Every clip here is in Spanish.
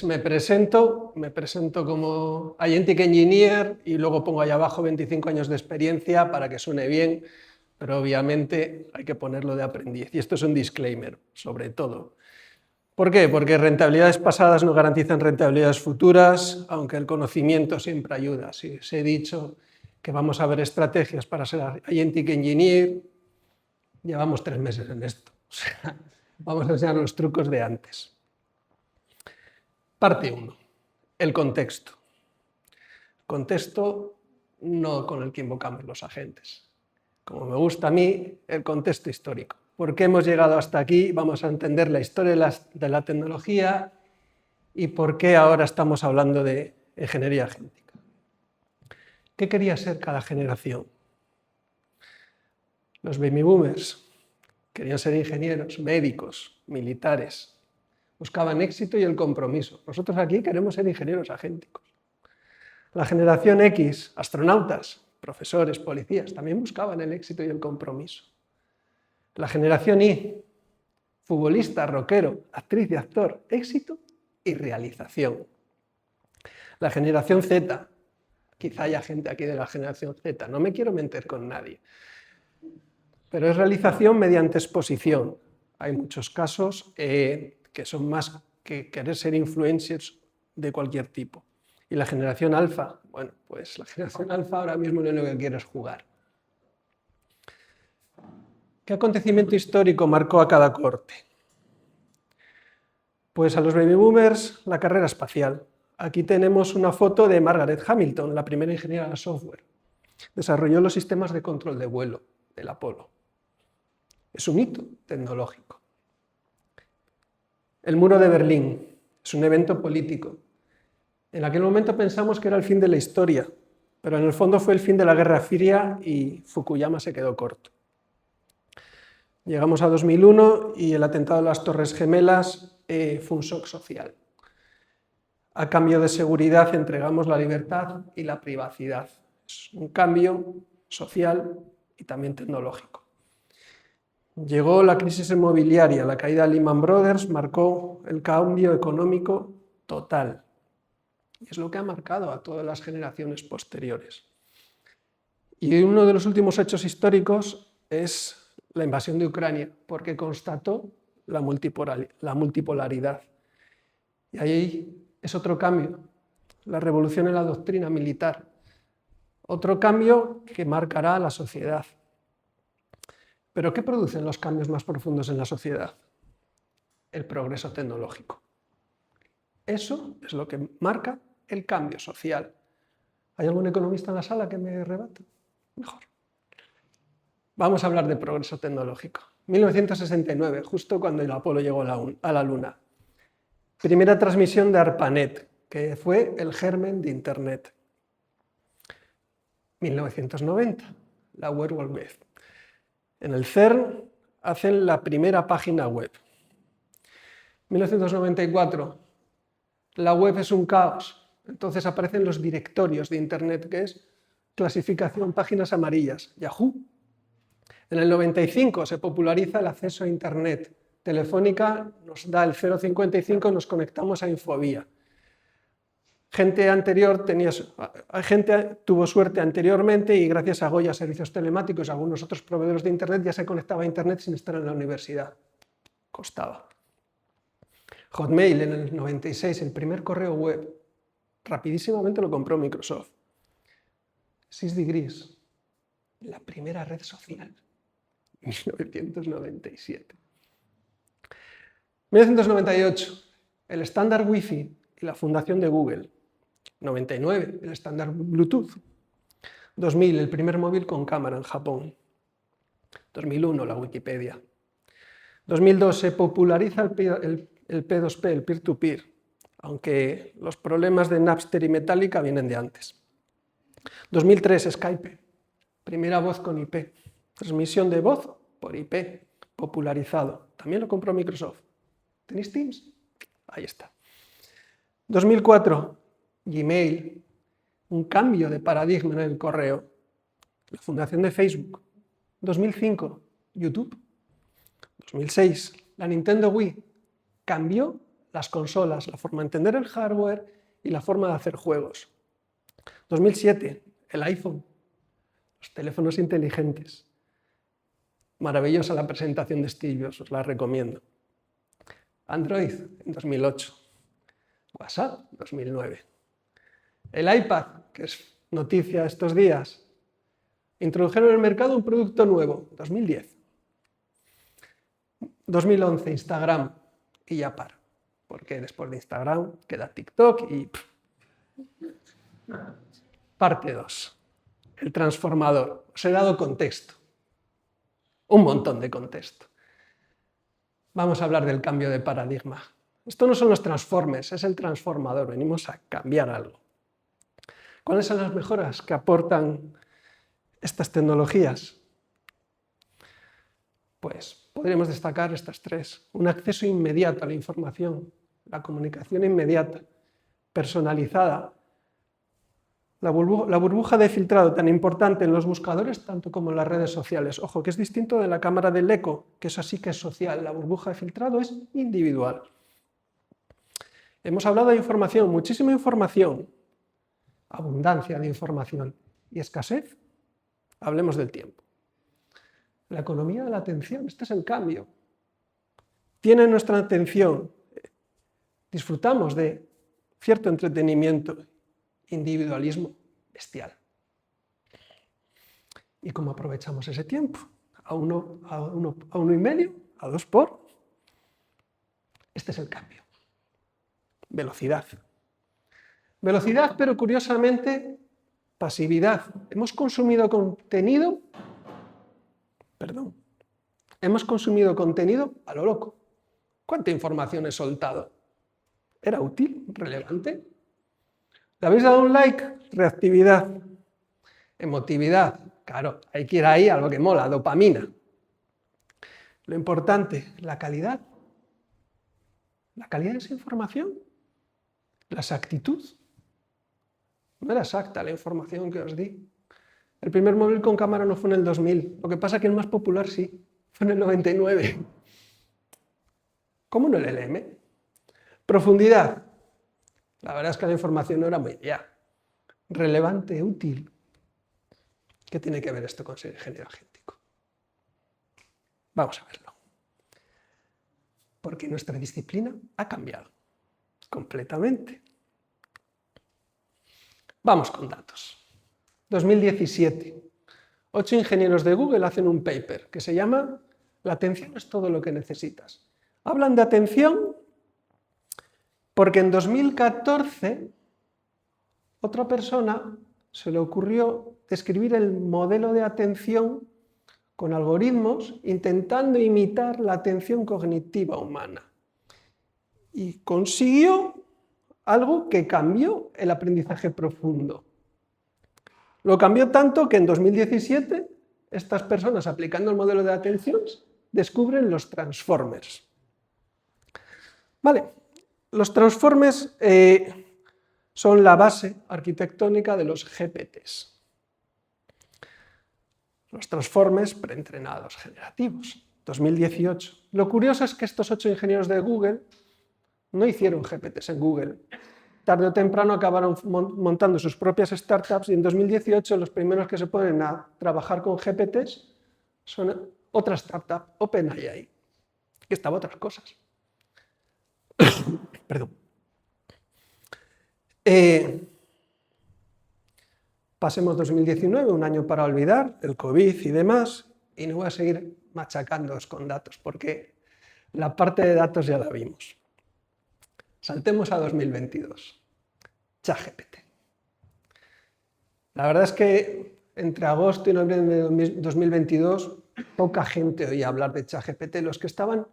Me presento como Agentic Engineer y luego pongo ahí abajo 25 años de experiencia para que suene bien, pero obviamente hay que ponerlo de aprendiz. Y esto es un disclaimer, sobre todo. ¿Por qué? Porque rentabilidades pasadas no garantizan rentabilidades futuras, aunque el conocimiento siempre ayuda. Si os he dicho que vamos a ver estrategias para ser Agentic Engineer, llevamos 3 meses en esto. O sea, vamos a enseñar los trucos de antes. Parte 1. El contexto. Contexto no con el que invocamos los agentes. Como me gusta a mí, el contexto histórico. ¿Por qué hemos llegado hasta aquí? Vamos a entender la historia de la tecnología y por qué ahora estamos hablando de ingeniería agéntica. ¿Qué quería ser cada generación? Los baby boomers querían ser ingenieros, médicos, militares. Buscaban éxito y el compromiso. Nosotros aquí queremos ser ingenieros agénticos. La generación X, astronautas, profesores, policías, también buscaban el éxito y el compromiso. La generación Y, futbolista, rockero, actriz y actor, éxito y realización. La generación Z, quizá haya gente aquí de la generación Z, no me quiero meter con nadie, pero es realización mediante exposición. Hay muchos casos que son más que querer ser influencers de cualquier tipo. Y la generación alfa, bueno, pues la generación alfa ahora mismo lo único que quiere es jugar. ¿Qué acontecimiento histórico marcó a cada corte? Pues a los baby boomers la carrera espacial. Aquí tenemos una foto de Margaret Hamilton, la primera ingeniera de software. Desarrolló los sistemas de control de vuelo del Apolo. Es un hito tecnológico. El muro de Berlín es un evento político. En aquel momento pensamos que era el fin de la historia, pero en el fondo fue el fin de la Guerra Fría y Fukuyama se quedó corto. Llegamos a 2001 y el atentado de las Torres Gemelas fue un shock social. A cambio de seguridad entregamos la libertad y la privacidad. Es un cambio social y también tecnológico. Llegó la crisis inmobiliaria, la caída de Lehman Brothers marcó el cambio económico total. Y es lo que ha marcado a todas las generaciones posteriores. Y uno de los últimos hechos históricos es la invasión de Ucrania, porque constató la multipolaridad. Y ahí es otro cambio, la revolución en la doctrina militar. Otro cambio que marcará a la sociedad. ¿Pero qué producen los cambios más profundos en la sociedad? El progreso tecnológico. Eso es lo que marca el cambio social. ¿Hay algún economista en la sala que me rebata? Mejor. Vamos a hablar de progreso tecnológico. 1969, justo cuando el Apolo llegó a la Luna. Primera transmisión de ARPANET, que fue el germen de Internet. 1990, la World Wide Web. En el CERN hacen la primera página web. 1994, la web es un caos. Entonces aparecen los directorios de Internet, que es clasificación páginas amarillas, Yahoo. En el 95 se populariza el acceso a Internet. Telefónica nos da el 055 y nos conectamos a Infovía. Gente tuvo suerte anteriormente y gracias a Goya Servicios Telemáticos y algunos otros proveedores de Internet ya se conectaba a Internet sin estar en la universidad. Costaba. Hotmail en el 96, el primer correo web. Rapidísimamente lo compró Microsoft. 6degrees, la primera red social. 1997. 1998, el estándar Wi-Fi y la fundación de Google. 99, el estándar Bluetooth. 2000, el primer móvil con cámara en Japón. 2001, la Wikipedia. 2002, se populariza el P2P, el peer-to-peer, aunque los problemas de Napster y Metallica vienen de antes. 2003, Skype, primera voz con IP. Transmisión de voz por IP, popularizado. También lo compró Microsoft. ¿Tenéis Teams? Ahí está. 2004, Gmail, un cambio de paradigma en el correo. La fundación de Facebook. 2005, YouTube. 2006, la Nintendo Wii cambió las consolas, la forma de entender el hardware y la forma de hacer juegos. 2007, el iPhone, los teléfonos inteligentes. Maravillosa la presentación de Steve Jobs, os la recomiendo. Android en 2008, WhatsApp 2009. El iPad, que es noticia estos días, introdujeron en el mercado un producto nuevo, 2010. 2011, Instagram, y ya para, porque después de Instagram queda TikTok y... Parte 2, el transformador. Os he dado contexto, un montón de contexto. Vamos a hablar del cambio de paradigma. Esto no son los transformers, es el transformador, venimos a cambiar algo. ¿Cuáles son las mejoras que aportan estas tecnologías? Pues podríamos destacar estas tres. Un acceso inmediato a la información, la comunicación inmediata, personalizada, la burbuja de filtrado tan importante en los buscadores tanto como en las redes sociales. Ojo, que es distinto de la cámara del eco, que eso sí que es social. La burbuja de filtrado es individual. Hemos hablado de información, muchísima información, abundancia de información y escasez. Hablemos del tiempo. La economía de la atención, este es el cambio. Tiene nuestra atención. Disfrutamos de cierto entretenimiento, individualismo bestial. ¿Y cómo aprovechamos ese tiempo? ¿A uno y medio? ¿A 2 por? Este es el cambio. Velocidad. Velocidad, pero curiosamente, pasividad. Hemos consumido contenido a lo loco. ¿Cuánta información he soltado? ¿Era útil? ¿Relevante? ¿Le habéis dado un like? Reactividad. Emotividad. Claro, hay que ir ahí a lo que mola, dopamina. Lo importante, la calidad. La calidad de esa información. La exactitud. No era exacta la información que os di. El primer móvil con cámara no fue en el 2000. Lo que pasa es que el más popular sí. Fue en el 99. ¿Cómo no el LM? Profundidad. La verdad es que la información no era muy allá. Relevante, útil. ¿Qué tiene que ver esto con ser ingeniero agéntico? Vamos a verlo. Porque nuestra disciplina ha cambiado completamente. Vamos con datos. 2017. 8 ingenieros de Google hacen un paper que se llama La atención es todo lo que necesitas. Hablan de atención porque en 2014 otra persona se le ocurrió describir el modelo de atención con algoritmos intentando imitar la atención cognitiva humana. Y consiguió algo que cambió el aprendizaje profundo. Lo cambió tanto que en 2017 estas personas aplicando el modelo de atención descubren los transformers. Vale, los transformers son la base arquitectónica de los GPTs. Los transformers preentrenados generativos, 2018. Lo curioso es que estos 8 ingenieros de Google no hicieron GPTs en Google. Tarde o temprano acabaron montando sus propias startups y en 2018 los primeros que se ponen a trabajar con GPTs son otra startup, OpenAI, que estaba otras cosas. Perdón. Pasemos 2019, un año para olvidar, el COVID y demás, y no voy a seguir machacándoos con datos, porque la parte de datos ya la vimos. Saltemos a 2022. ChatGPT. La verdad es que entre agosto y noviembre de 2022 poca gente oía hablar de ChatGPT. Los que estaban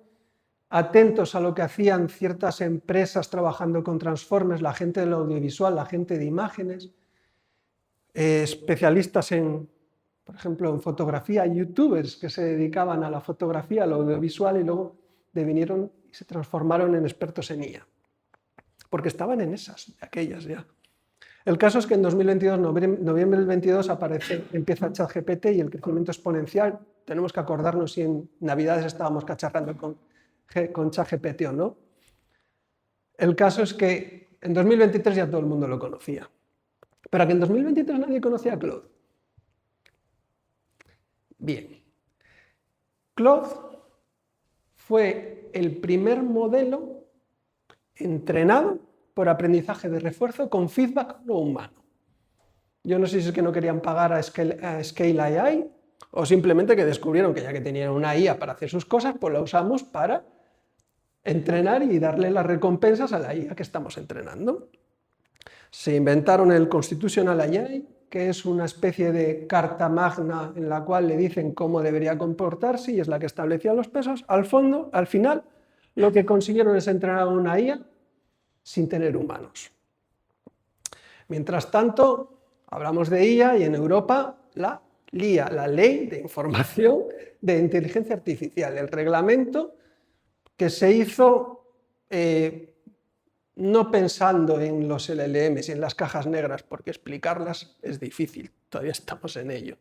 atentos a lo que hacían ciertas empresas trabajando con transformers, la gente del audiovisual, la gente de imágenes, especialistas en, por ejemplo, en fotografía, youtubers que se dedicaban a la fotografía, al audiovisual y luego devinieron y se transformaron en expertos en IA. Porque estaban en esas, aquellas ya. El caso es que en 2022, noviembre del 22, empieza ChatGPT y el crecimiento exponencial. Tenemos que acordarnos si en Navidades estábamos cacharrando con ChatGPT o no. El caso es que en 2023 ya todo el mundo lo conocía. Pero que en 2023 nadie conocía a Claude. Bien. Claude fue el primer modelo entrenado por aprendizaje de refuerzo con feedback no humano. Yo no sé si es que no querían pagar a Scale AI o simplemente que descubrieron que ya que tenían una IA para hacer sus cosas, pues la usamos para entrenar y darle las recompensas a la IA que estamos entrenando. Se inventaron el Constitutional AI, que es una especie de carta magna en la cual le dicen cómo debería comportarse y es la que establecía los pesos. Al final, lo que consiguieron es entrenar a una IA sin tener humanos. Mientras tanto, hablamos de IA y en Europa la LIA, la Ley de Información de Inteligencia Artificial, el reglamento que se hizo no pensando en los LLMs y en las cajas negras, porque explicarlas es difícil, todavía estamos en ello.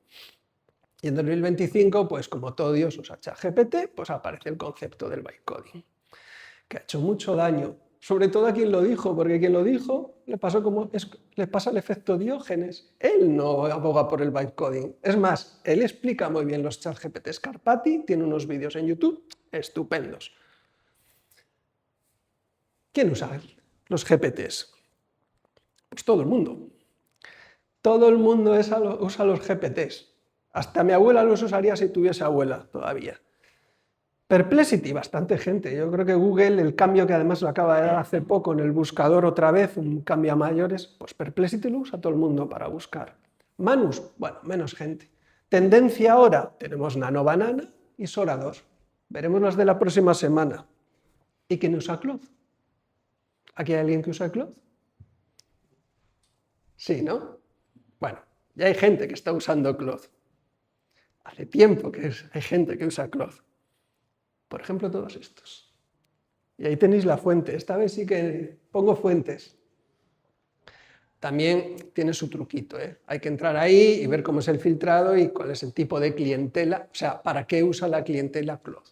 Y en 2025, pues como todo Dios usa ChatGPT, pues aparece el concepto del bytecoding, que ha hecho mucho daño, sobre todo a quien lo dijo, porque quien lo dijo le pasa el efecto Diógenes. Él no aboga por el bytecoding. Es más, él explica muy bien los ChatGPT Scarpati, tiene unos vídeos en YouTube estupendos. ¿Quién usa los GPTs? Pues todo el mundo. Todo el mundo usa los GPTs. Hasta mi abuela los usaría si tuviese abuela todavía. Perplexity, bastante gente. Yo creo que Google, el cambio que además lo acaba de dar hace poco en el buscador otra vez, un cambio a mayores, pues Perplexity lo usa todo el mundo para buscar. Manus, bueno, menos gente. Tendencia ahora, tenemos Nano Banana y Sora 2. Veremos las de la próxima semana. ¿Y quién usa Claude? ¿Aquí hay alguien que usa Claude? Sí, ¿no? Bueno, ya hay gente que está usando Claude. Hace tiempo que hay gente que usa Claude. Por ejemplo, todos estos. Y ahí tenéis la fuente. Esta vez sí que pongo fuentes. También tiene su truquito, ¿eh? Hay que entrar ahí y ver cómo es el filtrado y cuál es el tipo de clientela, o sea, para qué usa la clientela Claude.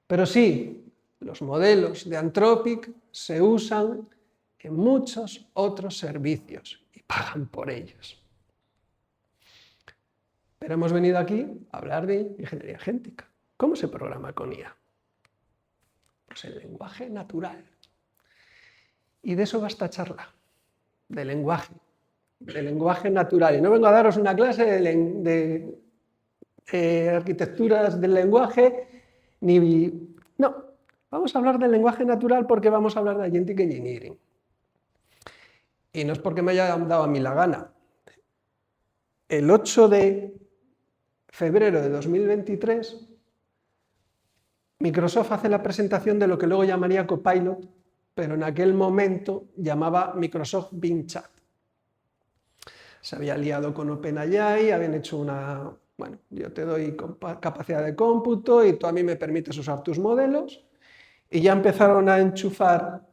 Pero sí, los modelos de Anthropic se usan en muchos otros servicios y pagan por ellos. Pero hemos venido aquí a hablar de ingeniería agéntica. ¿Cómo se programa con IA? Pues el lenguaje natural. Y de eso va esta charla, de lenguaje natural. Y no vengo a daros una clase de arquitecturas del lenguaje, no, vamos a hablar del lenguaje natural porque vamos a hablar de Agentic Engineering. Y no es porque me haya dado a mí la gana. El 8 de febrero de 2023, Microsoft hace la presentación de lo que luego llamaría Copilot, pero en aquel momento llamaba Microsoft Bing Chat. Se había liado con OpenAI, habían hecho bueno, yo te doy capacidad de cómputo y tú a mí me permites usar tus modelos, y ya empezaron a enchufar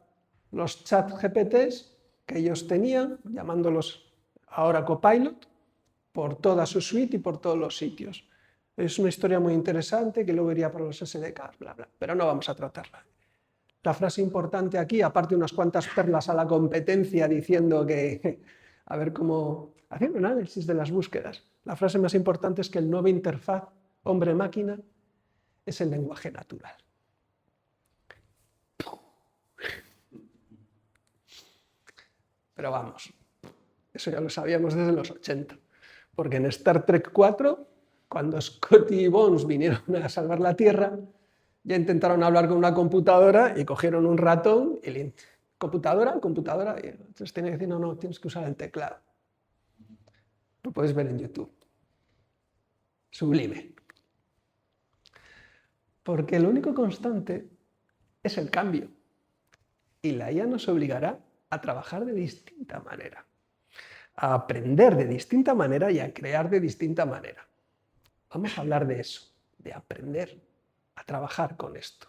los chat GPTs que ellos tenían, llamándolos ahora Copilot, por toda su suite y por todos los sitios. Es una historia muy interesante que luego iría para los SDKs, bla, bla, pero no vamos a tratarla. La frase importante aquí, aparte de unas cuantas perlas a la competencia diciendo que, a ver cómo, haciendo un análisis de las búsquedas, la frase más importante es que el nuevo interfaz hombre-máquina es el lenguaje natural. Pero vamos, eso ya lo sabíamos desde los 80, porque en Star Trek 4, cuando Scotty y Bones vinieron a salvar la Tierra, ya intentaron hablar con una computadora y cogieron un ratón y computadora, y entonces tenían que decir, no, tienes que usar el teclado. Lo puedes ver en YouTube. Sublime. Porque lo único constante es el cambio. Y la IA nos obligará a trabajar de distinta manera, a aprender de distinta manera y a crear de distinta manera. Vamos a hablar de eso, de aprender a trabajar con esto.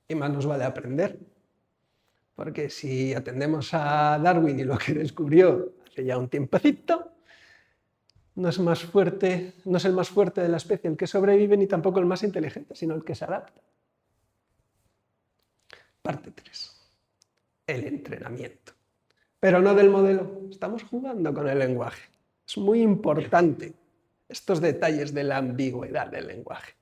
Y más nos vale aprender, porque si atendemos a Darwin y lo que descubrió hace ya un tiempecito, no es el más fuerte de la especie el que sobrevive, ni tampoco el más inteligente, sino el que se adapta. Parte 3. El entrenamiento. Pero no del modelo. Estamos jugando con el lenguaje. Es muy importante estos detalles de la ambigüedad del lenguaje.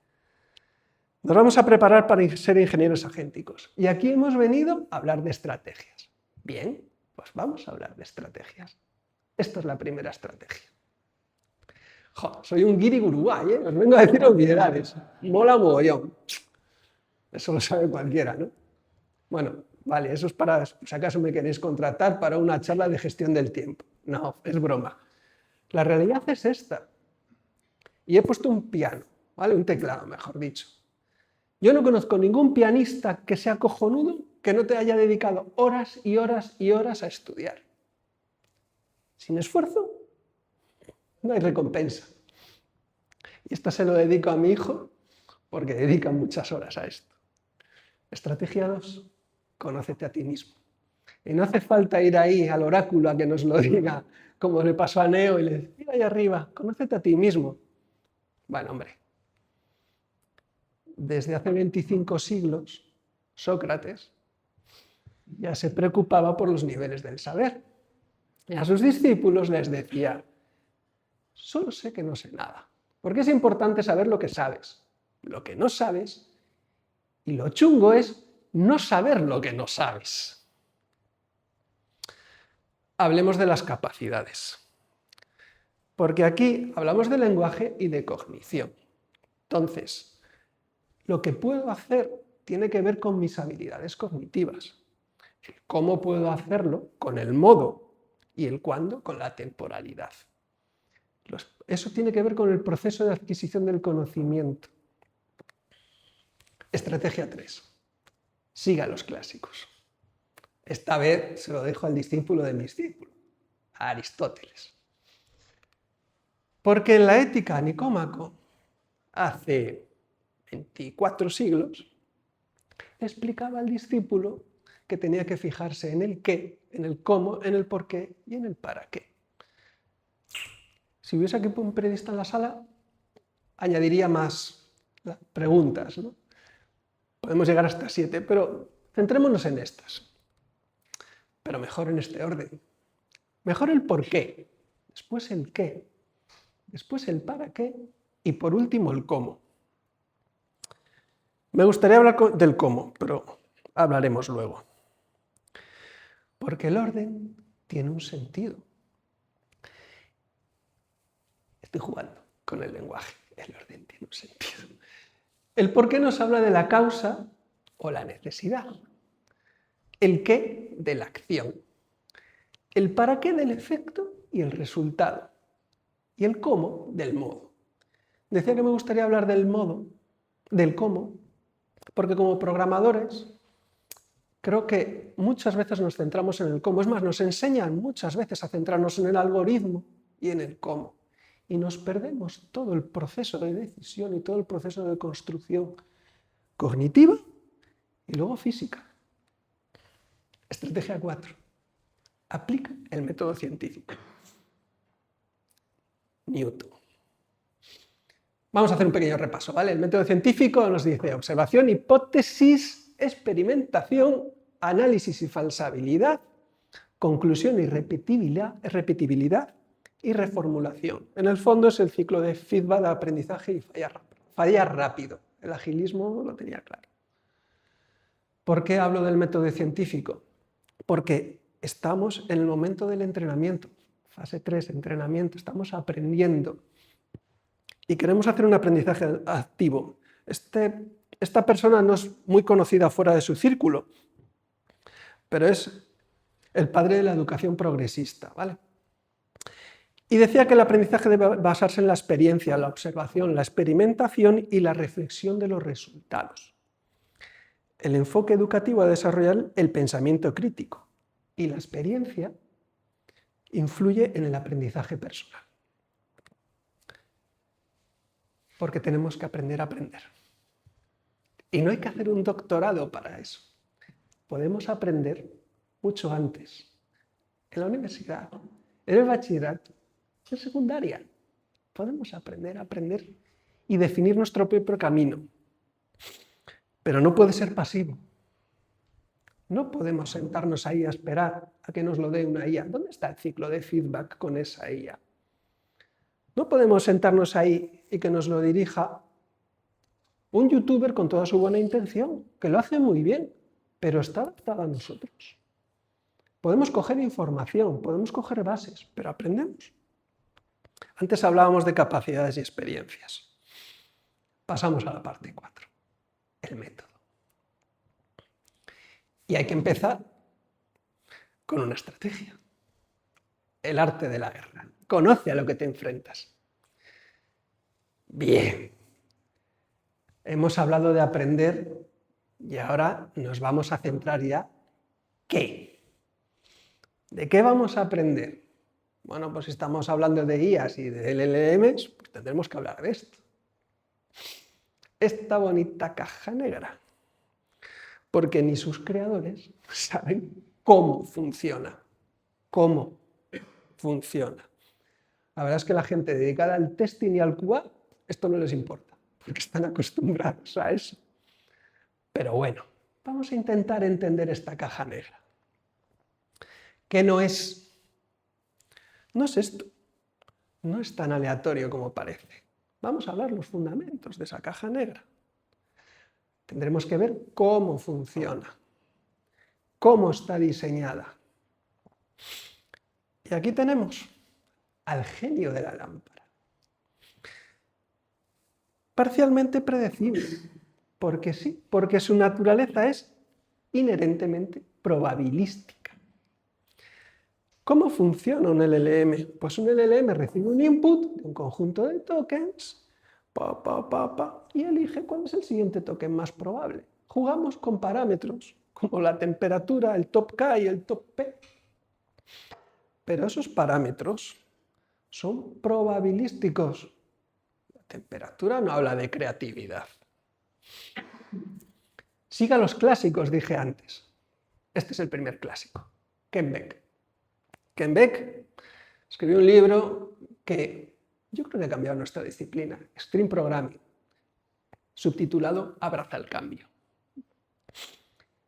Nos vamos a preparar para ser ingenieros agénticos. Y aquí hemos venido a hablar de estrategias. Bien, pues vamos a hablar de estrategias. Esta es la primera estrategia. Jo, soy un guiri guruay, ¿eh? Os vengo a decir obviedades. Mola mogollón. Eso lo sabe cualquiera, ¿no? Bueno, vale, eso es para, si acaso me queréis contratar para una charla de gestión del tiempo. No, es broma. La realidad es esta. Y he puesto un piano, ¿vale? Un teclado, mejor dicho. Yo no conozco ningún pianista que sea cojonudo que no te haya dedicado horas y horas y horas a estudiar. Sin esfuerzo, no hay recompensa. Y esto se lo dedico a mi hijo porque dedica muchas horas a esto. Estrategia 2. Conócete a ti mismo. Y no hace falta ir ahí al oráculo a que nos lo diga, como le pasó a Neo y le decía, ahí arriba, conócete a ti mismo. Bueno, hombre, desde hace 25 siglos, Sócrates ya se preocupaba por los niveles del saber. Y a sus discípulos les decía, solo sé que no sé nada. Porque es importante saber lo que sabes, lo que no sabes, y lo chungo es no saber lo que no sabes. Hablemos de las capacidades. Porque aquí hablamos de lenguaje y de cognición. Entonces, lo que puedo hacer tiene que ver con mis habilidades cognitivas. El cómo puedo hacerlo con el modo y el cuándo con la temporalidad. Eso tiene que ver con el proceso de adquisición del conocimiento. Estrategia 3. Siga los clásicos. Esta vez se lo dejo al discípulo de mi discípulo, a Aristóteles. Porque en la Ética Nicómaco, hace 24 siglos, explicaba al discípulo que tenía que fijarse en el qué, en el cómo, en el por qué y en el para qué. Si hubiese aquí un periodista en la sala, añadiría más preguntas, ¿no? Podemos llegar hasta 7, pero centrémonos en estas. Pero mejor en este orden. Mejor el por qué, después el qué, después el para qué y por último el cómo. Me gustaría hablar del cómo, pero hablaremos luego. Porque el orden tiene un sentido. Estoy jugando con el lenguaje. El orden tiene un sentido. El por qué nos habla de la causa o la necesidad. El qué de la acción. El para qué del efecto y el resultado. Y el cómo del modo. Decía que me gustaría hablar del modo, del cómo, porque como programadores creo que muchas veces nos centramos en el cómo. Es más, nos enseñan muchas veces a centrarnos en el algoritmo y en el cómo. Y nos perdemos todo el proceso de decisión y todo el proceso de construcción cognitiva y luego física. Estrategia 4. Aplica el método científico. Newton. Vamos a hacer un pequeño repaso, ¿vale? El método científico nos dice observación, hipótesis, experimentación, análisis y falsabilidad, conclusión y repetibilidad y reformulación. En el fondo es el ciclo de feedback, de aprendizaje y fallar rápido. El agilismo lo tenía claro. ¿Por qué hablo del método científico? Porque estamos en el momento del entrenamiento. Fase 3, entrenamiento. Estamos aprendiendo. Y queremos hacer un aprendizaje activo. Esta persona no es muy conocida fuera de su círculo, pero es el padre de la educación progresista, ¿vale? Y decía que el aprendizaje debe basarse en la experiencia, la observación, la experimentación y la reflexión de los resultados. El enfoque educativo ha de desarrollar el pensamiento crítico y la experiencia influye en el aprendizaje personal. Porque tenemos que aprender a aprender. Y no hay que hacer un doctorado para eso. Podemos aprender mucho antes, en la universidad, en el bachillerato, en secundaria. Podemos aprender a aprender y definir nuestro propio camino. Pero no puede ser pasivo. No podemos sentarnos ahí a esperar a que nos lo dé una IA. ¿Dónde está el ciclo de feedback con esa IA? No podemos sentarnos ahí y que nos lo dirija un youtuber con toda su buena intención, que lo hace muy bien, pero está adaptado a nosotros. Podemos coger información, podemos coger bases, pero aprendemos. Antes hablábamos de capacidades y experiencias. Pasamos a la parte 4, el método. Y hay que empezar con una estrategia. El arte de la guerra. Conoce a lo que te enfrentas. Bien. Hemos hablado de aprender y ahora nos vamos a centrar ya. ¿Qué? ¿De qué vamos a aprender? Bueno, pues si estamos hablando de IAs y de LLMs, pues tendremos que hablar de esto. Esta bonita caja negra. Porque ni sus creadores saben cómo funciona. Cómo funciona. La verdad es que la gente dedicada al testing y al QA, esto no les importa, porque están acostumbrados a eso. Pero bueno, vamos a intentar entender esta caja negra. ¿Qué no es? No es esto. No es tan aleatorio como parece. Vamos a hablar los fundamentos de esa caja negra. Tendremos que ver cómo funciona, cómo está diseñada. Y aquí tenemos al genio de la lámpara. Parcialmente predecible, porque sí, porque su naturaleza es inherentemente probabilística. ¿Cómo funciona un LLM? Pues un LLM recibe un input de un conjunto de tokens, y elige cuál es el siguiente token más probable. Jugamos con parámetros, como la temperatura, el top K y el top P. Pero esos parámetros son probabilísticos. La temperatura no habla de creatividad. Siga los clásicos, dije antes. Este es el primer clásico, Ken Beck. Ken Beck escribió un libro que yo creo que ha cambiado nuestra disciplina, Extreme Programming, subtitulado Abraza el cambio.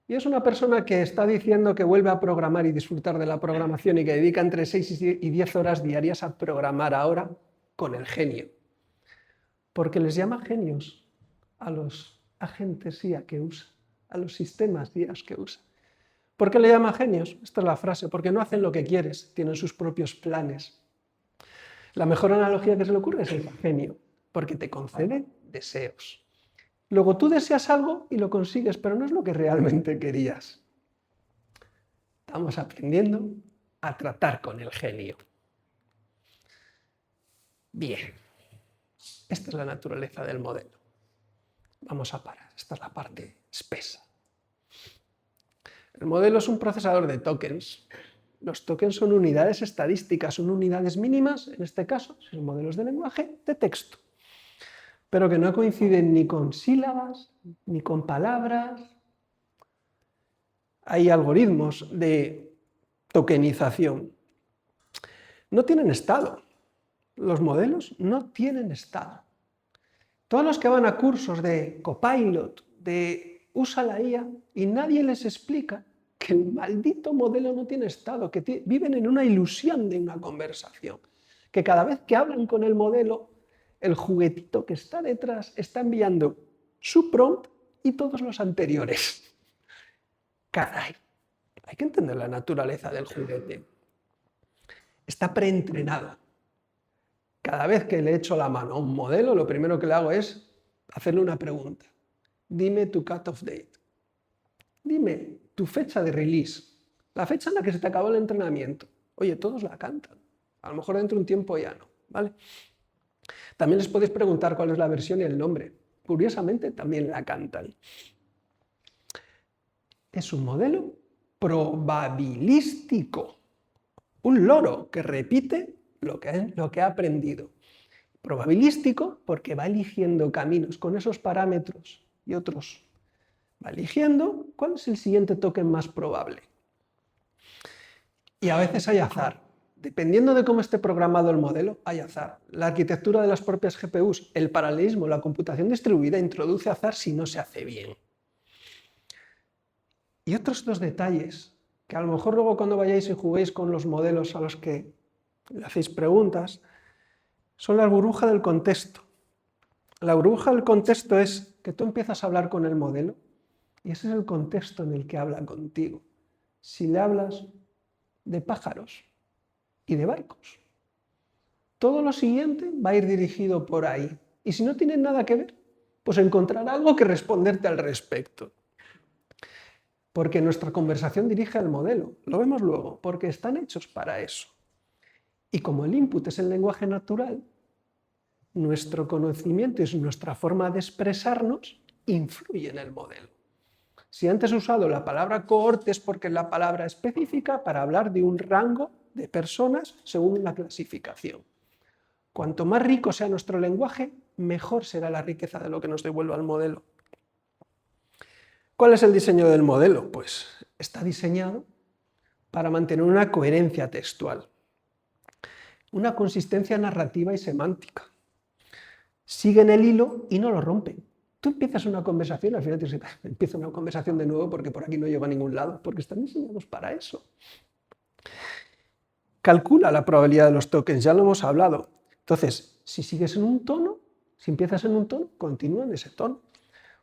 Y es una persona que está diciendo que vuelve a programar y disfrutar de la programación y que dedica entre 6 y 10 horas diarias a programar ahora con el genio. Porque les llama genios a los agentes IA que usa, a los sistemas IA que usa. ¿Por qué le llama genios? Esta es la frase, porque no hacen lo que quieres, tienen sus propios planes. La mejor analogía que se le ocurre es el genio, porque te concede deseos. Luego tú deseas algo y lo consigues, pero no es lo que realmente querías. Estamos aprendiendo a tratar con el genio. Bien, esta es la naturaleza del modelo. Vamos a parar, esta es la parte espesa. El modelo es un procesador de tokens. Los tokens son unidades estadísticas, son unidades mínimas, en este caso, si son modelos de lenguaje, de texto, pero que no coinciden ni con sílabas, ni con palabras. Hay algoritmos de tokenización. No tienen estado. Los modelos no tienen estado. Todos los que van a cursos de Copilot, de usa la IA, y nadie les explica que el maldito modelo no tiene estado, que viven en una ilusión de una conversación, que cada vez que hablan con el modelo, el juguetito que está detrás está enviando su prompt y todos los anteriores. Caray, hay que entender la naturaleza del juguete. Está preentrenado. Cada vez que le echo la mano a un modelo, lo primero que le hago es hacerle una pregunta. Dime tu cut-off date. Dime tu fecha de release. La fecha en la que se te acabó el entrenamiento. Oye, todos la cantan. A lo mejor dentro de un tiempo ya no, ¿vale? También les podéis preguntar cuál es la versión y el nombre. Curiosamente, también la cantan. Es un modelo probabilístico. Un loro que repite lo que ha aprendido. Probabilístico porque va eligiendo caminos con esos parámetros y otros. Va eligiendo cuál es el siguiente token más probable. Y a veces hay azar. Dependiendo de cómo esté programado el modelo, hay azar. La arquitectura de las propias GPUs, el paralelismo, la computación distribuida introduce azar si no se hace bien. Y otros dos detalles, que a lo mejor luego cuando vayáis y juguéis con los modelos a los que le hacéis preguntas, son la burbuja del contexto. La burbuja del contexto es que tú empiezas a hablar con el modelo y ese es el contexto en el que habla contigo. Si le hablas de pájaros y de barcos, todo lo siguiente va a ir dirigido por ahí. Y si no tiene nada que ver, pues encontrará algo que responderte al respecto. Porque nuestra conversación dirige al modelo, lo vemos luego, porque están hechos para eso. Y como el input es el lenguaje natural, nuestro conocimiento y nuestra forma de expresarnos influye en el modelo. Si antes he usado la palabra cohorte es porque es la palabra específica para hablar de un rango de personas según una clasificación. Cuanto más rico sea nuestro lenguaje, mejor será la riqueza de lo que nos devuelva el modelo. ¿Cuál es el diseño del modelo? Pues está diseñado para mantener una coherencia textual, una consistencia narrativa y semántica. Siguen el hilo y no lo rompen. Tú empiezas una conversación, al final te dices, empieza una conversación de nuevo porque por aquí no llego a ningún lado, porque están diseñados para eso. Calcula la probabilidad de los tokens, ya lo hemos hablado. Entonces, si sigues en un tono, si empiezas en un tono, continúa en ese tono.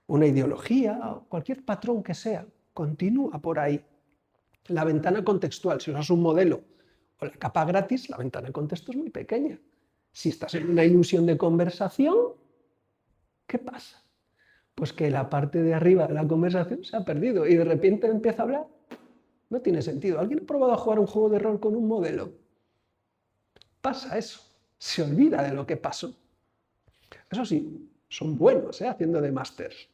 Una ideología o cualquier patrón que sea, continúa por ahí. La ventana contextual, si usas un modelo o la capa gratis, la ventana de contexto es muy pequeña. Si estás en una ilusión de conversación, ¿qué pasa? Pues que la parte de arriba de la conversación se ha perdido y de repente empieza a hablar. No tiene sentido. ¿Alguien ha probado a jugar un juego de rol con un modelo? Pasa eso. Se olvida de lo que pasó. Eso sí, son buenos haciendo de másters.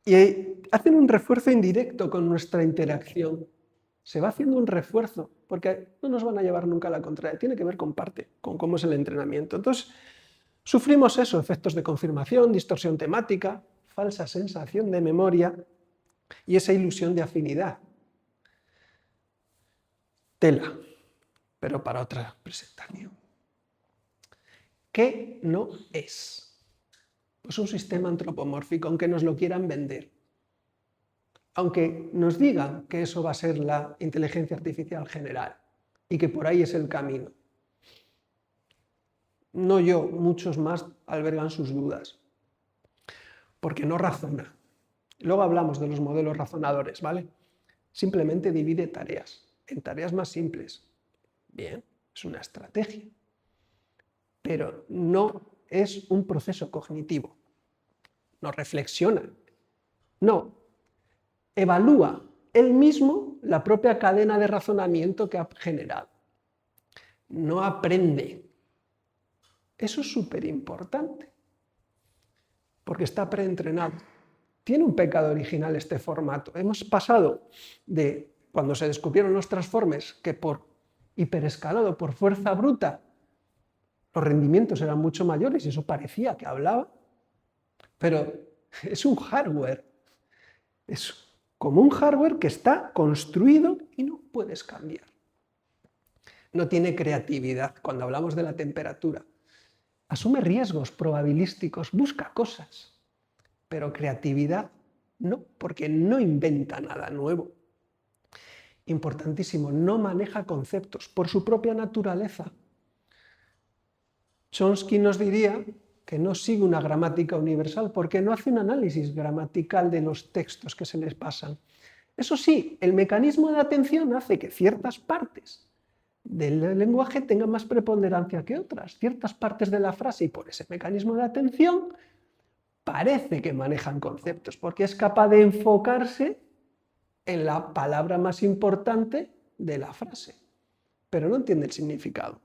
Y hacen un refuerzo indirecto con nuestra interacción. Se va haciendo un refuerzo, porque no nos van a llevar nunca a la contraria. Tiene que ver con parte, con cómo es el entrenamiento. Entonces, sufrimos eso, efectos de confirmación, distorsión temática, falsa sensación de memoria y esa ilusión de afinidad. Tela, pero para otra presentación. ¿Qué no es? Pues un sistema antropomórfico, aunque nos lo quieran vender. Aunque nos digan que eso va a ser la inteligencia artificial general y que por ahí es el camino. No yo, muchos más albergan sus dudas, porque no razona. Luego hablamos de los modelos razonadores, ¿vale? Simplemente divide tareas en tareas más simples. Bien, es una estrategia, pero no es un proceso cognitivo. No reflexiona, no, evalúa él mismo la propia cadena de razonamiento que ha generado. No aprende. Eso es súper importante, porque está preentrenado. Tiene un pecado original este formato. Hemos pasado de, cuando se descubrieron los transformers, que por hiperescalado, por fuerza bruta, los rendimientos eran mucho mayores y eso parecía que hablaba, pero es un hardware. Es como un hardware que está construido y no puedes cambiar. No tiene creatividad cuando hablamos de la temperatura. Asume riesgos probabilísticos, busca cosas, pero creatividad no, porque no inventa nada nuevo. Importantísimo, no maneja conceptos por su propia naturaleza. Chomsky nos diría que no sigue una gramática universal porque no hace un análisis gramatical de los textos que se les pasan. Eso sí, el mecanismo de atención hace que ciertas partes del lenguaje tengan más preponderancia que otras. Ciertas partes de la frase y por ese mecanismo de atención parece que manejan conceptos porque es capaz de enfocarse en la palabra más importante de la frase, pero no entiende el significado.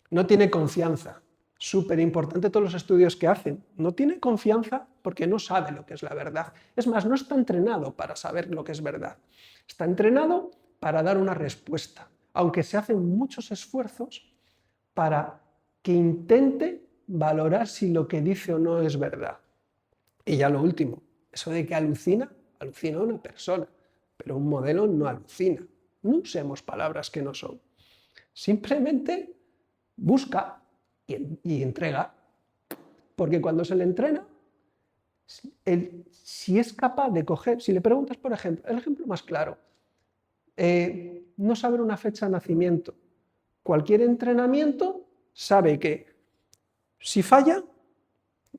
No tiene confianza. Súper importante todos los estudios que hacen. No tiene confianza porque no sabe lo que es la verdad. Es más, no está entrenado para saber lo que es verdad. Está entrenado para dar una respuesta, aunque se hacen muchos esfuerzos para que intente valorar si lo que dice o no es verdad. Y ya lo último, eso de que alucina una persona, pero un modelo no alucina. No usemos palabras que no son. Simplemente busca y entrega, porque cuando se le entrena, si es capaz de coger, si le preguntas, por ejemplo, el ejemplo más claro, no saber una fecha de nacimiento. Cualquier entrenamiento sabe que si falla,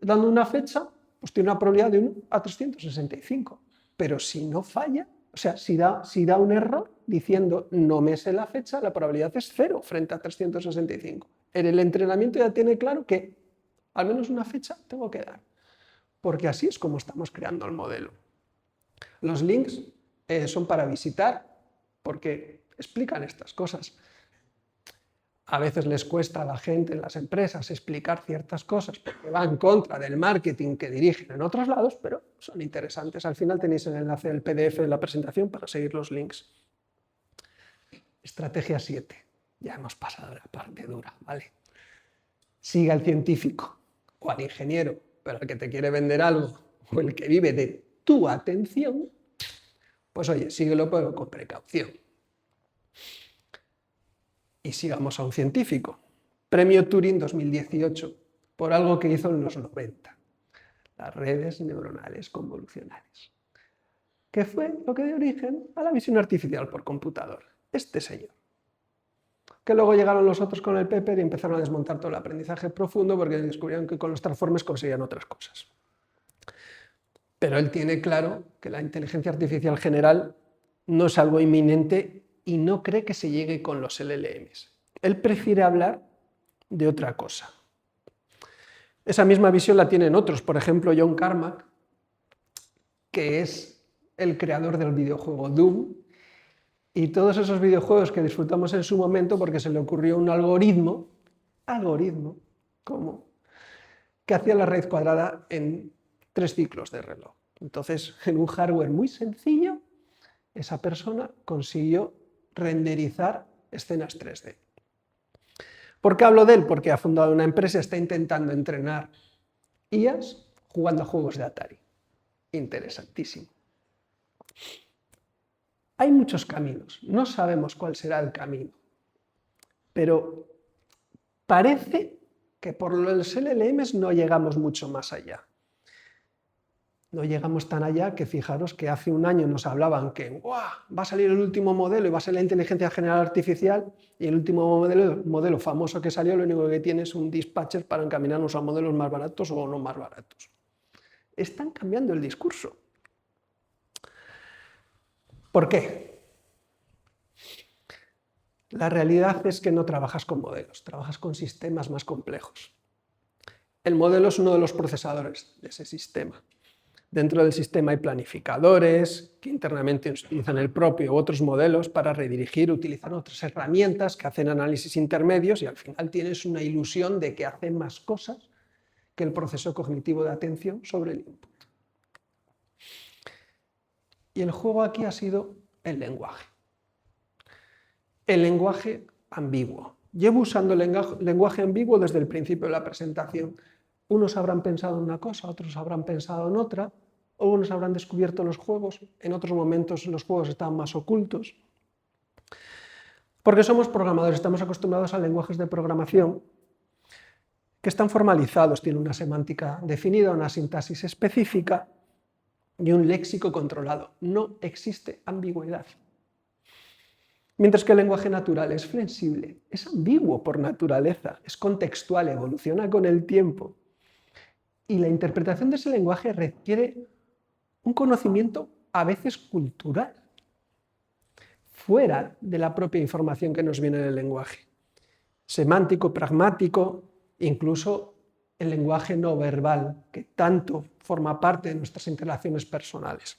dando una fecha, pues tiene una probabilidad de 1 a 365. Pero si no falla, o sea, si da un error diciendo no me sé la fecha, la probabilidad es 0 frente a 365. En el entrenamiento ya tiene claro que al menos una fecha tengo que dar, porque así es como estamos creando el modelo. Los links son para visitar, porque explican estas cosas. A veces les cuesta a la gente en las empresas explicar ciertas cosas porque va en contra del marketing que dirigen en otros lados, pero son interesantes. Al final tenéis el enlace del PDF de la presentación para seguir los links. Estrategia 7. Ya hemos pasado la parte dura, ¿vale? Sigue al científico o al ingeniero, pero al que te quiere vender algo, o el que vive de tu atención, pues oye, síguelo pero con precaución. Y sigamos a un científico. Premio Turing 2018, por algo que hizo en los 90. Las redes neuronales convolucionales. Que fue lo que dio origen a la visión artificial por computador. Este señor. Que luego llegaron los otros con el Pepper y empezaron a desmontar todo el aprendizaje profundo porque descubrieron que con los transformers conseguían otras cosas. Pero él tiene claro que la inteligencia artificial general no es algo inminente y no cree que se llegue con los LLMs. Él prefiere hablar de otra cosa. Esa misma visión la tienen otros, por ejemplo John Carmack, que es el creador del videojuego Doom, y todos esos videojuegos que disfrutamos en su momento porque se le ocurrió un algoritmo, ¿cómo? Que hacía la raíz cuadrada en 3 ciclos de reloj. Entonces, en un hardware muy sencillo, esa persona consiguió renderizar escenas 3D. ¿Por qué hablo de él? Porque ha fundado una empresa y está intentando entrenar IAs jugando a juegos de Atari. Interesantísimo. Hay muchos caminos, no sabemos cuál será el camino, pero parece que por los LLMs no llegamos mucho más allá. No llegamos tan allá que fijaros que hace un año nos hablaban que va a salir el último modelo y va a ser la inteligencia general artificial, y el último modelo famoso que salió lo único que tiene es un dispatcher para encaminarnos a modelos más baratos o no más baratos. Están cambiando el discurso. ¿Por qué? La realidad es que no trabajas con modelos, trabajas con sistemas más complejos. El modelo es uno de los procesadores de ese sistema. Dentro del sistema hay planificadores que internamente utilizan el propio u otros modelos para redirigir, utilizan otras herramientas que hacen análisis intermedios y al final tienes una ilusión de que hacen más cosas que el proceso cognitivo de atención sobre el input. Y el juego aquí ha sido el lenguaje. El lenguaje ambiguo. Llevo usando el lenguaje ambiguo desde el principio de la presentación. Unos habrán pensado en una cosa, otros habrán pensado en otra, o unos habrán descubierto los juegos, en otros momentos los juegos estaban más ocultos. Porque somos programadores, estamos acostumbrados a lenguajes de programación que están formalizados, tienen una semántica definida, una sintaxis específica y un léxico controlado. No existe ambigüedad. Mientras que el lenguaje natural es flexible, es ambiguo por naturaleza, es contextual, evoluciona con el tiempo. Y la interpretación de ese lenguaje requiere un conocimiento a veces cultural, fuera de la propia información que nos viene del lenguaje. Semántico, pragmático, incluso el lenguaje no verbal, que tanto forma parte de nuestras interacciones personales.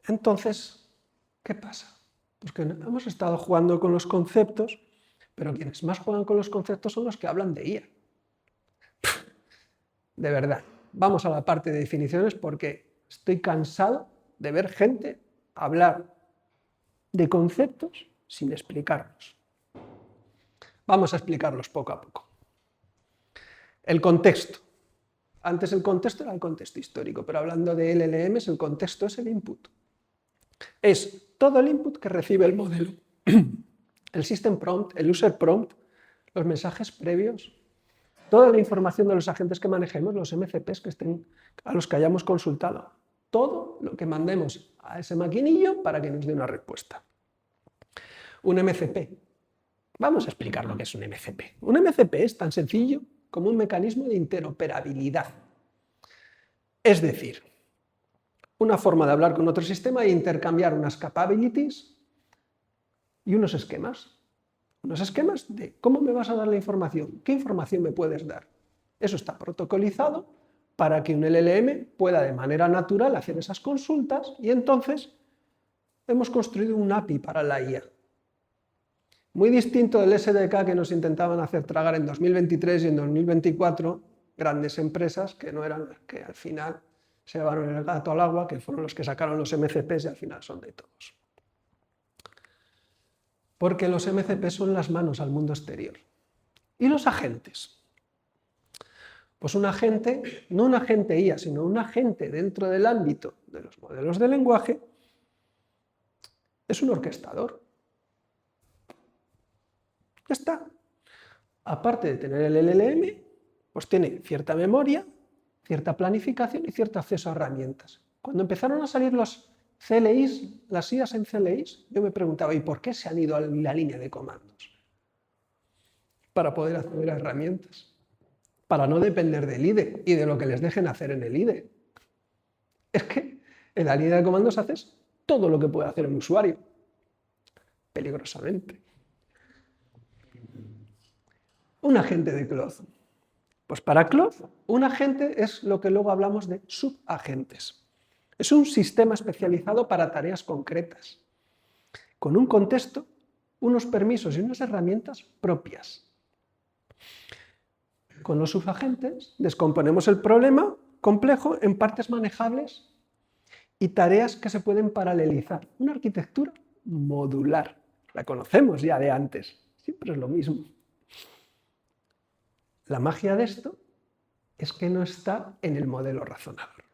Entonces, ¿qué pasa? Pues que hemos estado jugando con los conceptos, pero quienes más juegan con los conceptos son los que hablan de IA. De verdad, vamos a la parte de definiciones porque estoy cansado de ver gente hablar de conceptos sin explicarlos. Vamos a explicarlos poco a poco. El contexto. Antes el contexto era el contexto histórico, pero hablando de LLMs, el contexto es el input. Es todo el input que recibe el modelo. El system prompt, el user prompt, los mensajes previos, toda la información de los agentes que manejemos, los MCPs a los que hayamos consultado. Todo lo que mandemos a ese maquinillo para que nos dé una respuesta. Un MCP. Vamos a explicar lo que es un MCP. Un MCP es tan sencillo como un mecanismo de interoperabilidad. Es decir, una forma de hablar con otro sistema e intercambiar unas capabilities y unos esquemas. Unos esquemas de cómo me vas a dar la información, qué información me puedes dar. Eso está protocolizado para que un LLM pueda de manera natural hacer esas consultas y entonces hemos construido un API para la IA. Muy distinto del SDK que nos intentaban hacer tragar en 2023 y en 2024 grandes empresas que no eran las que al final se llevaron el gato al agua, que fueron los que sacaron los MCPs y al final son de todos. Porque los MCPs son las manos al mundo exterior. ¿Y los agentes? Pues un agente, no un agente IA, sino un agente dentro del ámbito de los modelos de lenguaje, es un orquestador. Ya está. Aparte de tener el LLM, pues tiene cierta memoria, cierta planificación y cierto acceso a herramientas. Cuando empezaron a salir los CLIs, las IAs en CLIs, yo me preguntaba, ¿y por qué se han ido a la línea de comandos? Para poder acceder a herramientas, para no depender del IDE y de lo que les dejen hacer en el IDE. Es que en la línea de comandos haces todo lo que puede hacer un usuario, peligrosamente. Un agente de Claude. Pues para Claude, un agente es lo que luego hablamos de subagentes. Es un sistema especializado para tareas concretas, con un contexto, unos permisos y unas herramientas propias. Con los subagentes descomponemos el problema complejo en partes manejables y tareas que se pueden paralelizar. Una arquitectura modular. La conocemos ya de antes, siempre es lo mismo. La magia de esto es que no está en el modelo razonador.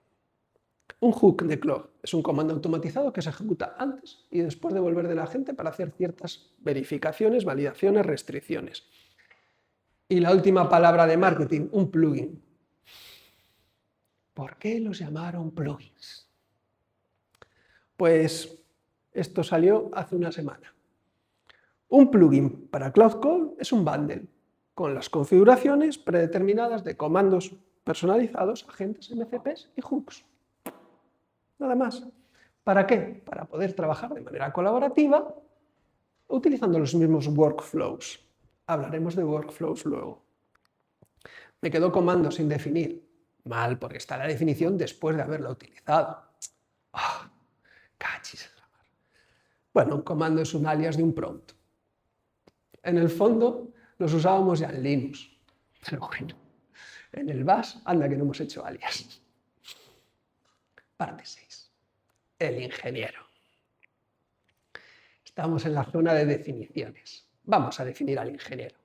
Un hook de Claude es un comando automatizado que se ejecuta antes y después de volver del agente para hacer ciertas verificaciones, validaciones, restricciones. Y la última palabra de marketing, un plugin. ¿Por qué los llamaron plugins? Pues esto salió hace una semana. Un plugin para Cloud Call es un bundle con las configuraciones predeterminadas de comandos personalizados, agentes MCPs y hooks. Nada más. ¿Para qué? Para poder trabajar de manera colaborativa utilizando los mismos workflows. Hablaremos de workflows luego. Me quedó comando sin definir. Mal, porque está la definición después de haberla utilizado. ¡Ah! ¡Cachis! Bueno, un comando es un alias de un prompt. En el fondo los usábamos ya en Linux. Pero bueno, en el Bash, anda que no hemos hecho alias. Parte 6. El ingeniero. Estamos en la zona de definiciones. Vamos a definir al ingeniero.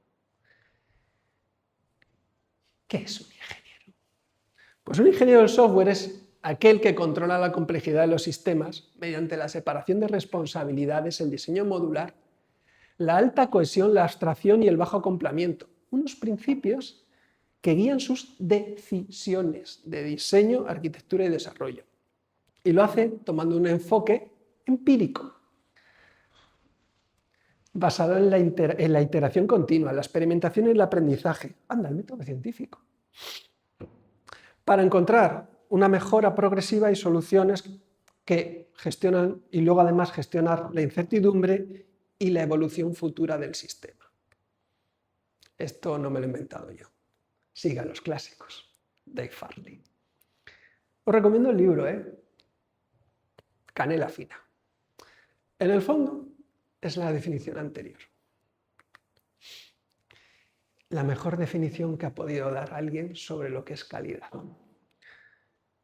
¿Qué es un ingeniero? Pues un ingeniero del software es aquel que controla la complejidad de los sistemas mediante la separación de responsabilidades, el diseño modular, la alta cohesión, la abstracción y el bajo acoplamiento. Unos principios que guían sus decisiones de diseño, arquitectura y desarrollo. Y lo hace tomando un enfoque empírico, basado en la iteración continua, la experimentación y el aprendizaje. Anda, el método científico. Para encontrar una mejora progresiva y soluciones que gestionan y luego además gestionar la incertidumbre y la evolución futura del sistema. Esto no me lo he inventado yo. Sigan los clásicos. Dave Farley. Os recomiendo el libro, Canela fina. En el fondo, es la definición anterior. La mejor definición que ha podido dar alguien sobre lo que es calidad.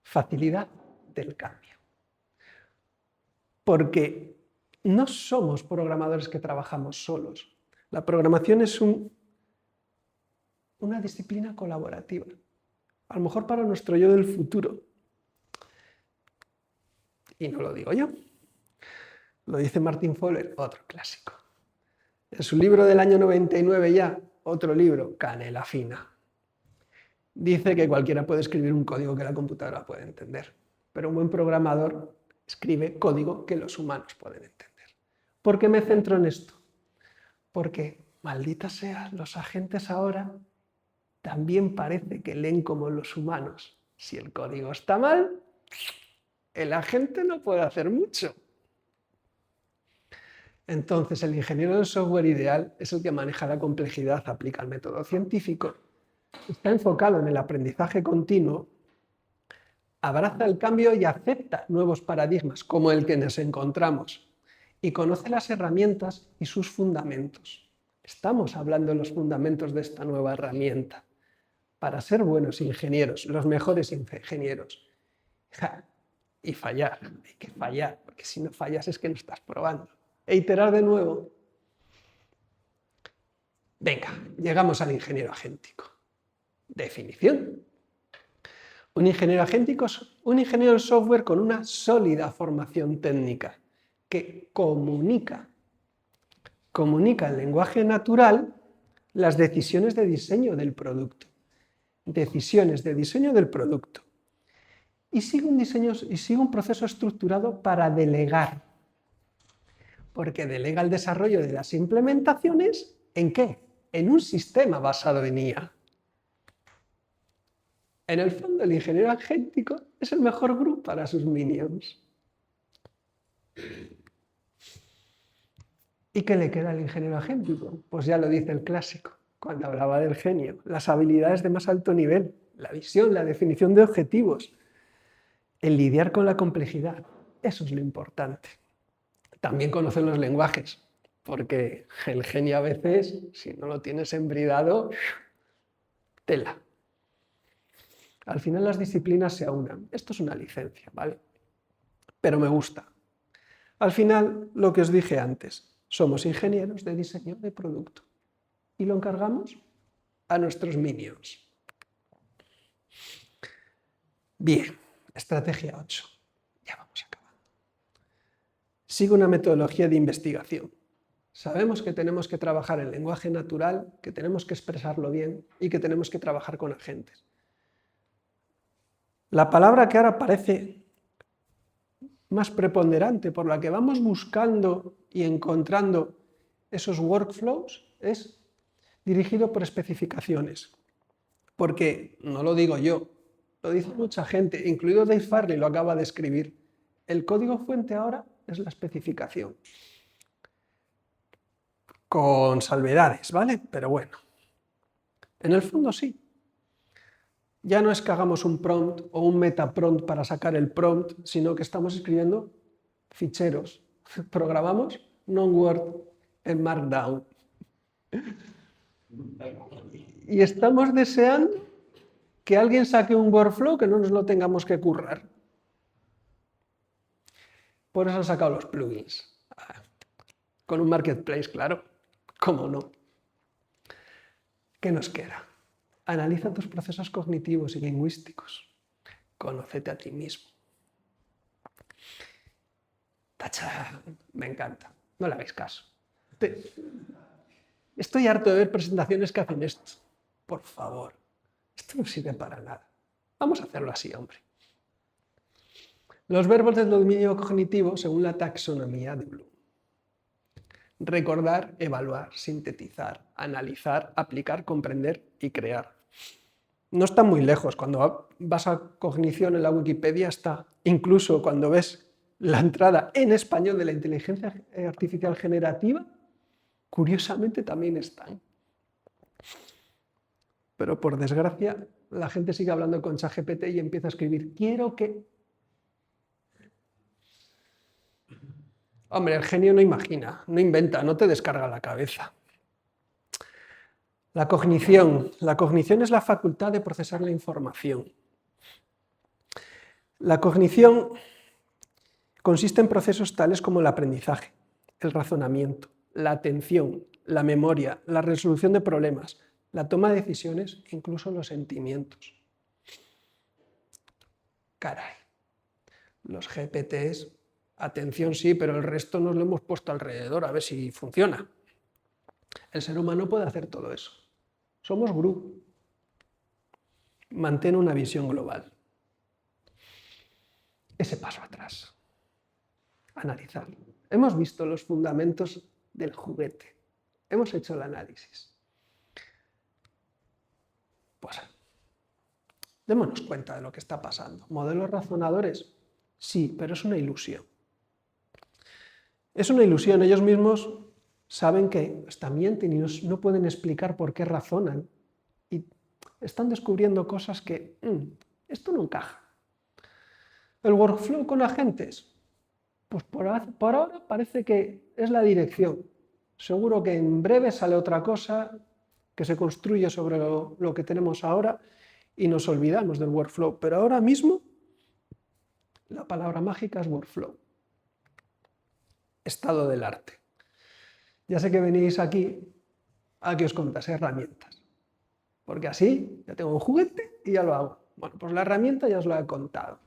Facilidad del cambio. Porque no somos programadores que trabajamos solos. La programación es una disciplina colaborativa. A lo mejor para nuestro yo del futuro. Y no lo digo yo. Lo dice Martin Fowler, otro clásico. En su libro del año 99 ya, otro libro, Canela fina. dice que cualquiera puede escribir un código que la computadora puede entender, pero un buen programador escribe código que los humanos pueden entender. ¿Por qué me centro en esto? Porque, maldita sea, los agentes ahora también parece que leen como los humanos. Si el código está mal, el agente no puede hacer mucho. Entonces, el ingeniero del software ideal es el que maneja la complejidad, aplica el método científico, está enfocado en el aprendizaje continuo, abraza el cambio y acepta nuevos paradigmas como el que nos encontramos y conoce las herramientas y sus fundamentos. Estamos hablando de los fundamentos de esta nueva herramienta. Para ser buenos ingenieros, los mejores ingenieros, y fallar, hay que fallar, porque si no fallas es que no estás probando. E iterar de nuevo. Venga, llegamos al ingeniero agéntico. Definición. Un ingeniero agéntico es un ingeniero del software con una sólida formación técnica que comunica en lenguaje natural las decisiones de diseño del producto. Decisiones de diseño del producto. Y sigue un proceso estructurado para delegar. Porque delega el desarrollo de las implementaciones, ¿en qué? En un sistema basado en IA. En el fondo, el ingeniero agéntico es el mejor grupo para sus minions. ¿Y qué le queda al ingeniero agéntico? Pues ya lo dice el clásico, cuando hablaba del genio. Las habilidades de más alto nivel, la visión, la definición de objetivos, el lidiar con la complejidad. Eso es lo importante. También conocer los lenguajes, porque el genio a veces, si no lo tienes embridado, tela. Al final las disciplinas se aunan. Esto es una licencia, ¿vale? Pero me gusta. Al final, lo que os dije antes, somos ingenieros de diseño de producto y lo encargamos a nuestros minions. Bien, estrategia 8. Ya vamos acabando. Sigue una metodología de investigación. Sabemos que tenemos que trabajar en lenguaje natural, que tenemos que expresarlo bien y que tenemos que trabajar con agentes. La palabra que ahora parece más preponderante, por la que vamos buscando y encontrando esos workflows, es dirigido por especificaciones. Porque no lo digo yo, lo dice mucha gente, incluido Dave Farley lo acaba de escribir. El código fuente ahora es la especificación. Con salvedades, ¿vale? Pero bueno, en el fondo sí. Ya no es que hagamos un prompt o un metaprompt para sacar el prompt, sino que estamos escribiendo ficheros. Programamos non-word en Markdown. Y estamos deseando que alguien saque un workflow que no nos lo tengamos que currar. Por eso han sacado los plugins. Con un marketplace, claro. ¿Cómo no? ¿Qué nos queda? Analiza tus procesos cognitivos y lingüísticos. Conócete a ti mismo. ¡Tachán! Me encanta. No le hagáis caso. Estoy harto de ver presentaciones que hacen esto. Por favor. Esto no sirve para nada. Vamos a hacerlo así, hombre. Los verbos del dominio cognitivo según la taxonomía de Bloom. Recordar, evaluar, sintetizar, analizar, aplicar, comprender y crear. No está muy lejos. Cuando vas a cognición en la Wikipedia está. Incluso cuando ves la entrada en español de la inteligencia artificial generativa, curiosamente también están. Pero por desgracia, la gente sigue hablando con ChatGPT y empieza a escribir, quiero que... Hombre, el genio no imagina, no inventa, no te descarga la cabeza. La cognición. La cognición es la facultad de procesar la información. La cognición consiste en procesos tales como el aprendizaje, el razonamiento, la atención, la memoria, la resolución de problemas, la toma de decisiones e incluso los sentimientos. Caray, los GPTs, atención sí, pero el resto nos lo hemos puesto alrededor a ver si funciona. El ser humano puede hacer todo eso. Somos Gru. Mantén una visión global. Ese paso atrás. Analizar. Hemos visto los fundamentos del juguete. Hemos hecho el análisis. Pues démonos cuenta de lo que está pasando. ¿Modelos razonadores? Sí, pero es una ilusión. Es una ilusión. Ellos mismos saben que hasta mienten y no pueden explicar por qué razonan. Y están descubriendo cosas que esto no encaja. ¿El workflow con agentes? Pues por ahora parece que es la dirección. Seguro que en breve sale otra cosa que se construye sobre lo que tenemos ahora y nos olvidamos del workflow. Pero ahora mismo la palabra mágica es workflow. Estado del arte. Ya sé que venís aquí a que os contase herramientas. Porque así ya tengo un juguete y ya lo hago. Bueno, pues la herramienta ya os la he contado.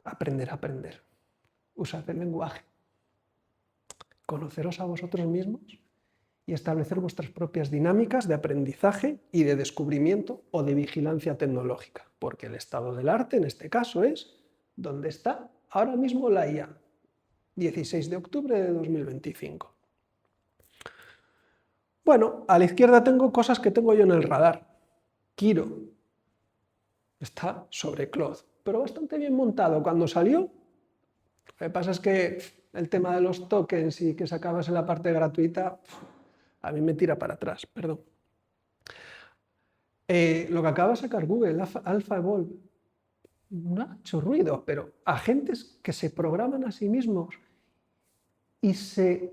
Aprender. Usar el lenguaje. Conoceros a vosotros mismos y establecer vuestras propias dinámicas de aprendizaje y de descubrimiento o de vigilancia tecnológica. Porque el estado del arte, en este caso, es donde está ahora mismo la IA. 16 de octubre de 2025. Bueno, a la izquierda tengo cosas que tengo yo en el radar. Kiro está sobre Claude, pero bastante bien montado. Cuando salió, lo que pasa es que el tema de los tokens y que sacabas en la parte gratuita, a mí me tira para atrás, perdón. Lo que acaba de sacar Google, AlphaEvolve, no ha hecho ruido, pero agentes que se programan a sí mismos y se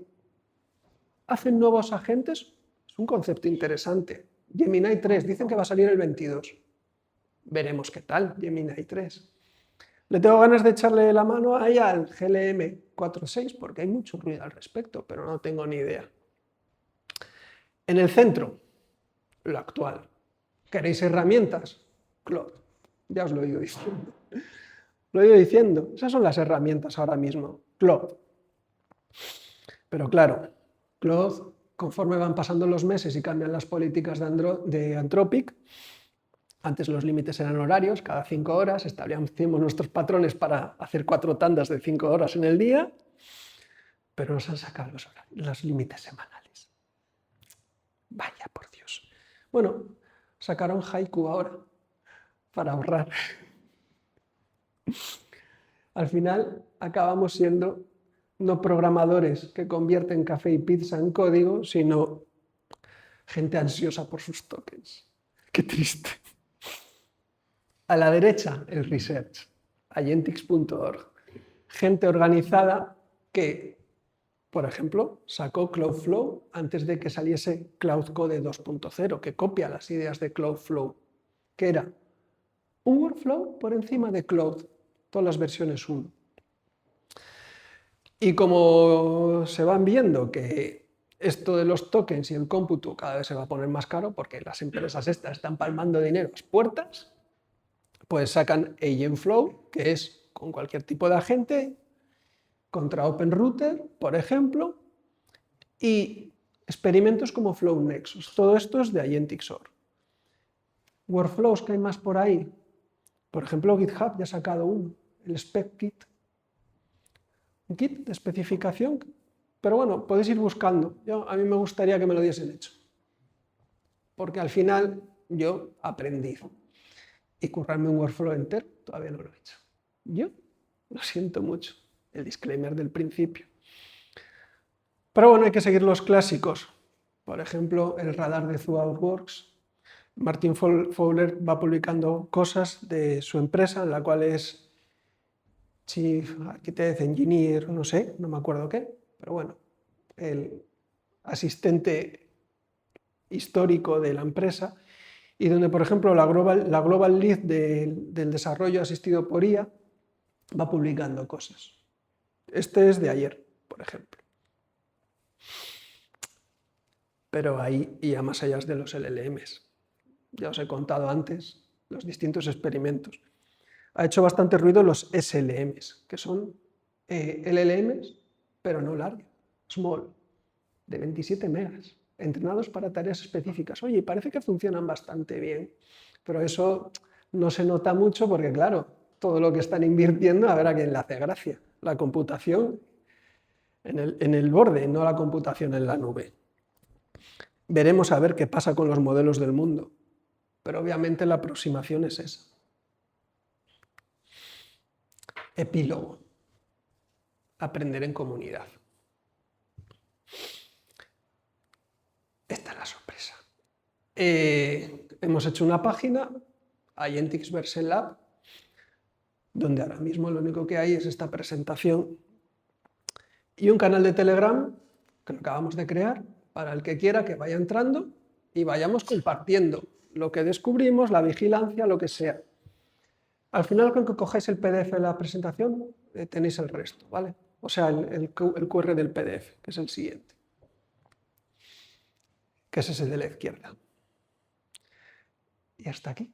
hacen nuevos agentes, es un concepto interesante. Gemini 3, dicen que va a salir el 22. Veremos qué tal Gemini 3. Le tengo ganas de echarle la mano ahí al GLM 4.6 porque hay mucho ruido al respecto, pero no tengo ni idea. En el centro, lo actual. ¿Queréis herramientas? Claude. Ya os lo he ido diciendo. Lo he ido diciendo. Esas son las herramientas ahora mismo. Claude. Pero claro, Claude, conforme van pasando los meses y cambian las políticas de Anthropic, antes los límites eran horarios, cada 5 horas, establecimos nuestros patrones para hacer 4 tandas de 5 horas en el día, pero nos han sacado los límites semanales. Vaya por Dios. Bueno, sacaron Haiku ahora, para ahorrar. Al final acabamos siendo no programadores que convierten café y pizza en código, sino gente ansiosa por sus tokens. Qué triste. A la derecha, el research, agentix.org. Gente organizada que, por ejemplo, sacó Cloudflow antes de que saliese Cloud Code 2.0, que copia las ideas de Cloudflow, que era un workflow por encima de Cloud, todas las versiones 1. Y como se van viendo que esto de los tokens y el cómputo cada vez se va a poner más caro porque las empresas estas están palmando dinero a las puertas, pues sacan Agentflow, que es con cualquier tipo de agente, contra OpenRouter, por ejemplo, y experimentos como Flow Nexus. Todo esto es de Agentix.org. Workflows que hay más por ahí. Por ejemplo, GitHub ya ha sacado uno, el Spec Kit. Un kit de especificación, pero bueno, podéis ir buscando. A mí me gustaría que me lo diesen hecho. Porque al final yo aprendí. Y currarme un workflow entero todavía no lo he hecho. Yo lo siento mucho, el disclaimer del principio. Pero bueno, hay que seguir los clásicos. Por ejemplo, el radar de ThruOutWorks. Martin Fowler va publicando cosas de su empresa, en la cual es Chief Architect Engineer, no sé, no me acuerdo qué, pero bueno, el asistente histórico de la empresa, y donde, por ejemplo, la Global Lead del desarrollo asistido por IA va publicando cosas. Este es de ayer, por ejemplo. Pero hay IA más allá de los LLMs. Ya os he contado antes los distintos experimentos. Ha hecho bastante ruido los SLMs, que son LLMs, pero no large, small, de 27 megas, entrenados para tareas específicas. Oye, parece que funcionan bastante bien. pero eso no se nota mucho porque, claro, todo lo que están invirtiendo, a ver a quién le hace gracia. La computación en el borde, no la computación en la nube. Veremos a ver qué pasa con los modelos del mundo, pero obviamente la aproximación es esa. Epílogo. Aprender en comunidad. Esta es la sorpresa. Hemos hecho una página, Ientix Versen Lab, donde ahora mismo lo único que hay es esta presentación y un canal de Telegram que lo acabamos de crear para el que quiera que vaya entrando y vayamos compartiendo lo que descubrimos, la vigilancia, lo que sea. Al final, con que cojáis el PDF de la presentación, tenéis el resto, ¿vale? O sea, el QR del PDF, que es el siguiente, que es ese de la izquierda. Y hasta aquí.